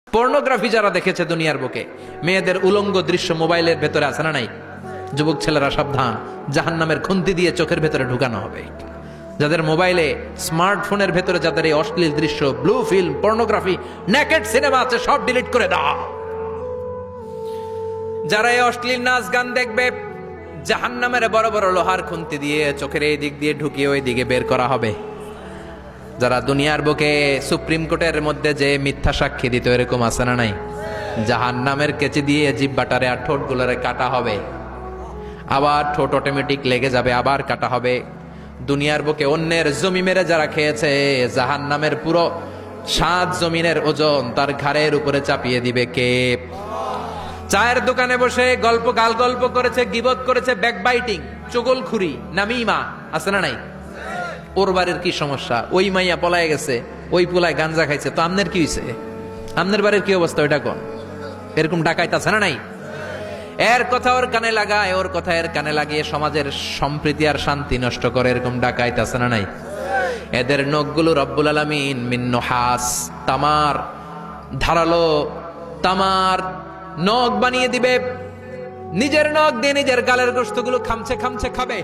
Pornography যারা দেখেছে দুনিয়ার বুকে, মেয়েদের উলঙ্গ দৃশ্য মোবাইলের ভেতরে আছে না নাই? যুবক ছেলেরা সাবধান, জাহান্নামের খুন্তি দিয়ে চোখের ভেতরে ঢুকানো হবে। যাদের মোবাইলে, স্মার্টফোনের ভেতরে যাদের এই অশ্লীল দৃশ্য, blue film, pornography, naked cinema আছে, সব ডিলিট করে দাও। যারা এই অশ্লীল নাচ গান দেখবে, জাহান্নামের বড় বড় লোহার খুন্তি দিয়ে চোখের এই দিক দিয়ে ঢুকিয়ে ওই দিকে বের করা হবে। যারা দুনিয়ার বুকে সুপ্রিম কোর্টের মধ্যে যে মিথ্যা সাক্ষী দিত, এরকম আছে না নাই? জাহান্নামের কেচি দিয়ে জিহ্বাটারে আর ঠোঁট গুলারে কাটা হবে, আবার ঠোঁট অটোমেটিক লেগে যাবে, আবার কাটা হবে। দুনিয়ার বুকে অন্যের জমি মেরে যারা খেয়েছে, জাহান্নামের পুরো 7 জমিনের ওজন তার ঘাড়ের উপরে চাপিয়ে দিবে কে? চায়ের দোকানে বসে গাল গল্প করেছে, গীবত করেছে, ব্যাকবাইটিং, চুগলখুরি, নামিমা, আছে না নাই? ওর বাড়ির কি সমস্যা, ওই মাইয়া পলায় গেছে, ওই পোলায় গাঞ্জা খাইছে, তো আমনের কি হইছে? আমনের বাড়ির কি অবস্থা ওইটা কোন? এরকম ডাকাইতে আছে না নাই? এর কথা ওর কানে লাগায়, ওর কথা এর কানে লাগিয়ে সমাজের সম্প্রীতি আর শান্তি নষ্ট করে, এরকম ডাকাইতে আছে না নাই? এদের নখগুলো রব্বুল আলামিন মিন নুহাস, তামার, ধারালো তামার নখ বানিয়ে দিবে। নিজের নখ দিয়ে নিজের গালের গোশতগুলো খামছে খামছে খাবে।